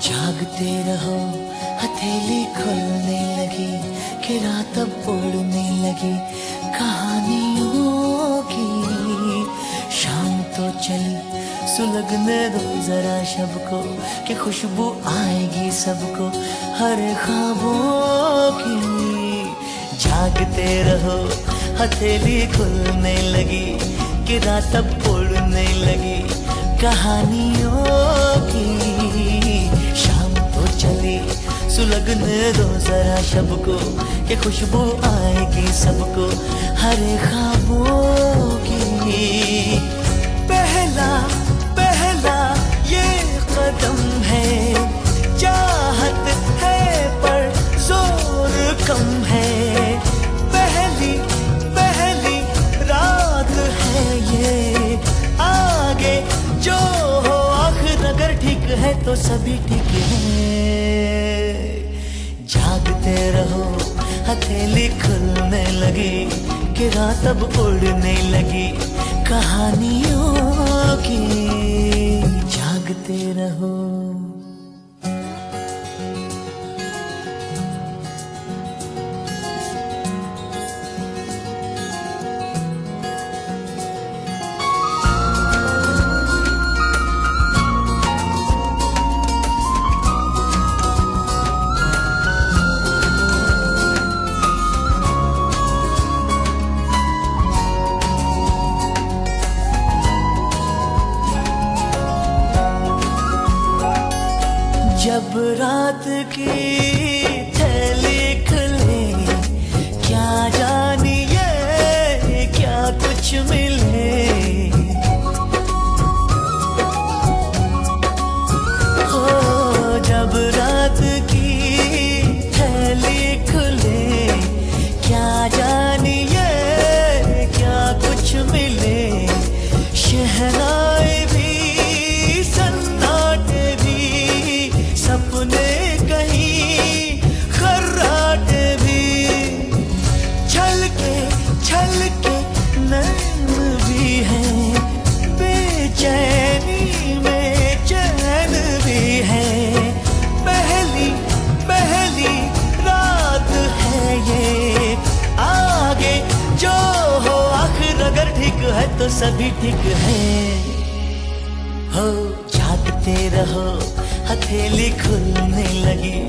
जागते रहो, हथेली खुलने लगी कि रात अब उड़ने लगी कहानियों की। शाम तो चली, सुलगने दो जरा शब को कि खुशबू आएगी सबको हर ख्वाबों की। जागते रहो, हथेली खुलने लगी कि रात अब उड़ने लगी कहानियों की। शाम तो चली, सुलगने दो जरा शब को कि खुशबू आएगी सबको हर ख्वाबों की। पहला पहला ये कदम है, चाहत है पर जोर कम है। पहली पहली रात है ये, आगे जो हो आखिर अगर ठीक है तो सभी ठीक है। जागते रहो, हथेली खुलने लगी कि रात अब उड़ने लगी कहानियों की। जागते रहो। जब रात की थैली खुले, क्या जानिए क्या कुछ मिले। हो जब रात की थैली खुले, क्या जानिए क्या कुछ मिले। शहनाई भी सन्नाटे भी, सपने कहीं खर्राट भी, छलके छलके नैन भी है, बेचैनी में चैन भी है। पहली पहली रात है ये, आगे जो हो आखिर अगर ठीक है तो सभी ठीक है। हो जागते रहो, हथेली खुलने लगी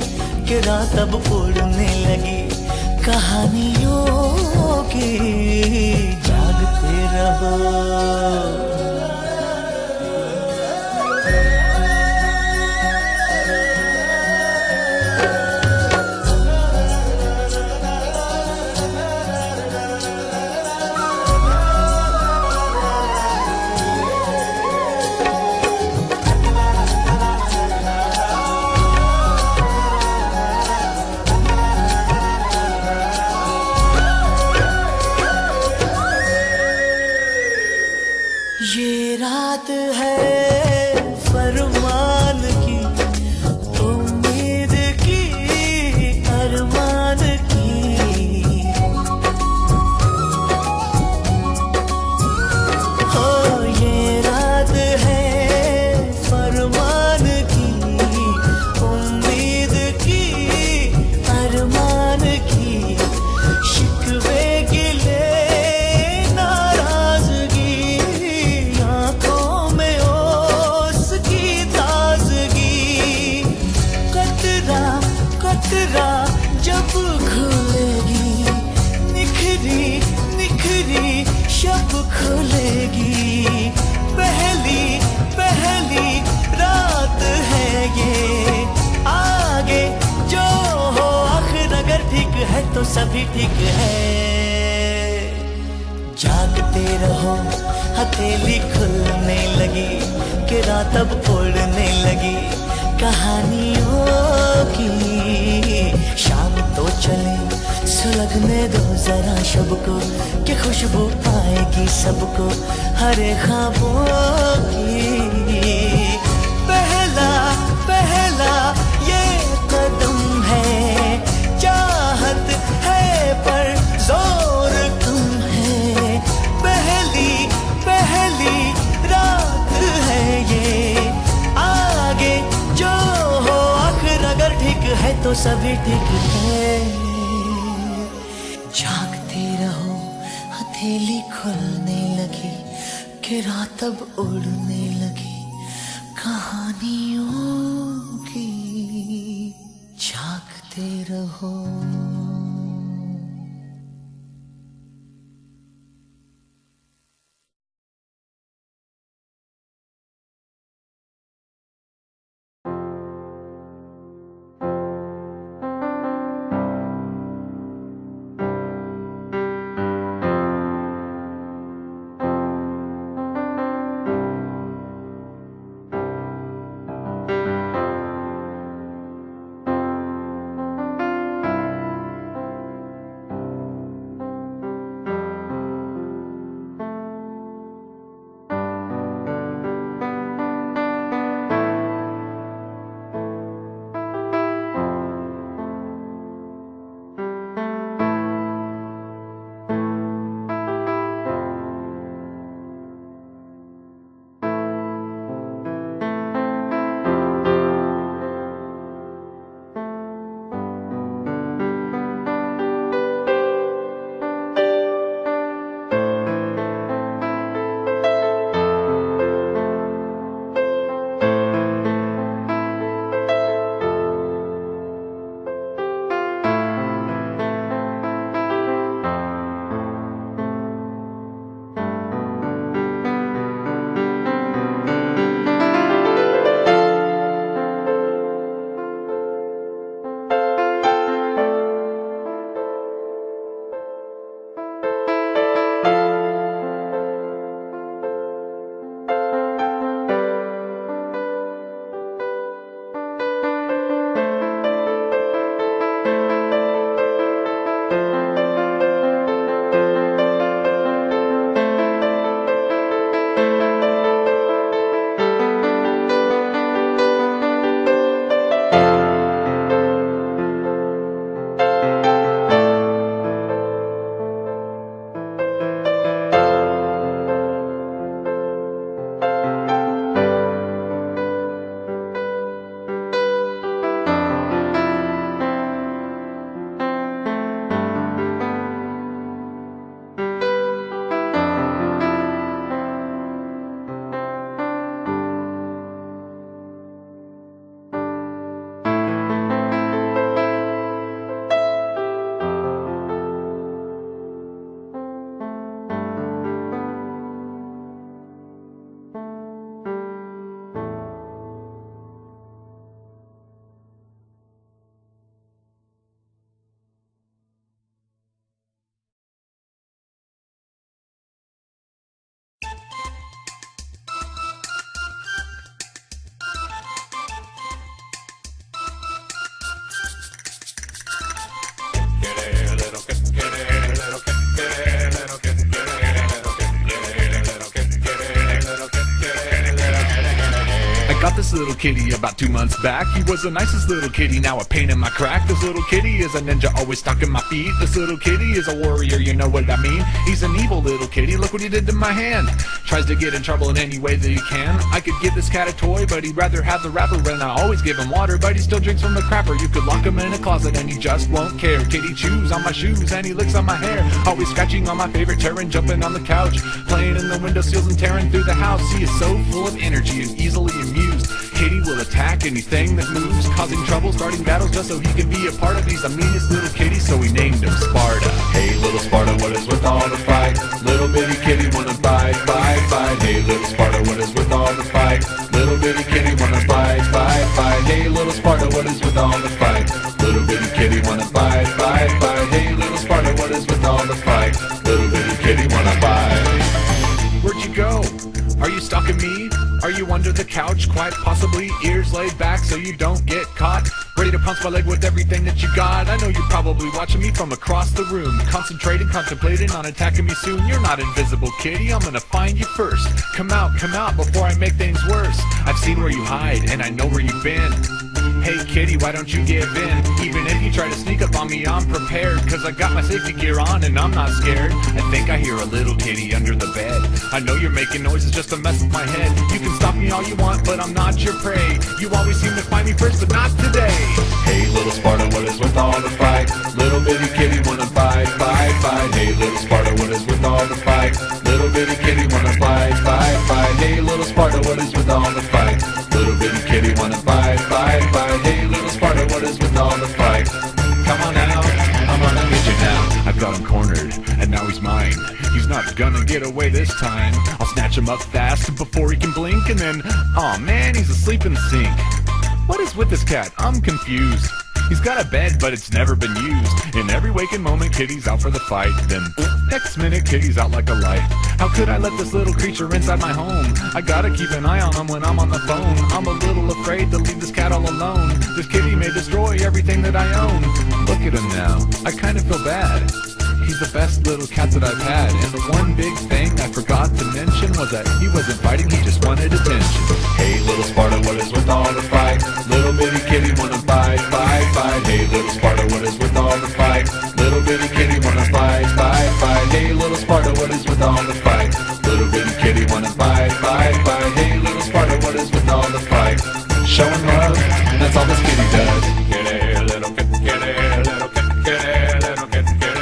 कि रात अब उड़ने लगी कहानियों की। जागते रहो। ये रात है फरमान की, उम्मीद की, अरमान की। हो ये रात है फरमान की, उम्मीद की, अरमान की। शिकवे गिले जब खुलेगी, निखरी निखरी शब खुलेगी। पहली पहली रात है ये, आगे जो हो आखिर अगर ठीक है तो सभी ठीक है। जागते रहो, हथेली खुलने लगी कि रात अब उड़ने लगी कहानियों की। शाम तो चले, सुलगने दो जरा शब को कि खुशबू आएगी सबको हर ख्वाबों की। पहला पहला ये कदम है, चाहत है पर जोर कम है। पहली पहली रात है ये, आगे जो हो तो सभी ठीक है। जागते रहो, हथेली खुलने लगी कि रात अब उड़ने लगी कहानियों की। जागते रहो। Got this little kitty about 2 months back. He was the nicest little kitty, now a pain in my crack. This little kitty is a ninja, always stalking my feet. This little kitty is a warrior, you know what I mean. He's an evil little kitty, look what he did to my hand. Tries to get in trouble in any way that he can. I could give this cat a toy, but he'd rather have the wrapper. And I always give him water, but he still drinks from the crapper. You could lock him in a closet and he just won't care. Kitty chews on my shoes and he licks on my hair. Always scratching on my favorite chair and jumping on the couch. Playing in the windowsills and tearing through the house. He is so full of energy and easily amused. Kitty will attack anything that moves, causing trouble, starting battles just so he can be a part of. He's the meanest little kitty, so we named him Sparta. Hey little Sparta, what is with all the fight? Little bitty kitty wanna bite, bite, bite. Hey little Sparta, what is with all the fight? Little bitty kitty wanna bite, bite, bite. Hey little Sparta, what is with all the fight? Little bitty kitty wanna bite, bite, bite. Hey little Sparta, what is with all the fight? Little bitty kitty wanna bite. Where'd you go? Are you stalking me? Are you under the couch? Quite possibly, ears laid back so you don't get caught. Ready to pounce my leg with everything that you got. I know you're probably watching me from across the room, concentrating, contemplating on attacking me soon. You're not invisible, kitty, I'm gonna find you first. Come out before I make things worse. I've seen where you hide and I know where you've been. Hey kitty, why don't you give in? Even if you try to sneak up on me, I'm prepared, cause I got my safety gear on and I'm not scared. I think I hear a little kitty under the bed. I know you're making noises just to mess with my head. You can stop me all you want, but I'm not your prey. You always seem to find me first, but not today. Hey little Sparta, what is with all the fight? Little bitty kitty wanna fight, fight, fight. Hey little Sparta, what is with all the fight? Little bitty kitty wanna fight, fight, fight. Hey little Sparta, what is with all the fight? Little bitty kitty wanna fight, fight, fight. Hey little Sparta, what is with all the fight? Come on now, I'm gonna get you now. I've got him cornered, and now he's mine. He's not gonna get away this time. I'll snatch him up fast before he can blink, and then, aw man, he's asleep in the sink. What is with this cat? I'm confused. He's got a bed, but it's never been used. In every waking moment, Kitty's out for the fight. Then, next minute, Kitty's out like a light. How could I let this little creature inside my home? I gotta keep an eye on him when I'm on the phone. I'm a little afraid to leave this cat all alone. This kitty may destroy everything that I own. Look at him now. I kind of feel bad. He's the best little cat that I've had. And the one big thing I forgot to mention was that he wasn't fighting, he just wanted attention. Hey little Sparta, what is with all the fight? Little bitty kitty wanna fight, fight, fight. Hey little Sparta, what is with all the fight? Little bitty kitty wanna fight, fight, fight. Hey little Sparta, what is with all the fight? Little bitty kitty wanna fight, fight, fight. Hey little Sparta, what is with all the fight? Showing love, that's all this kitty does. Kitty, little kitty, kitty, little kitty, kitty, little kitty, kitty.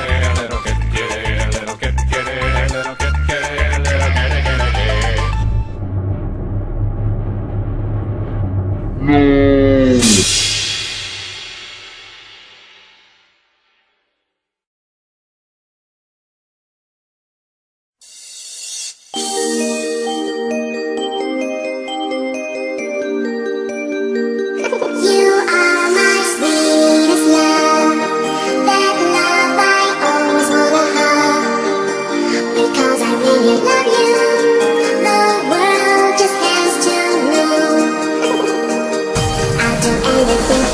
Anything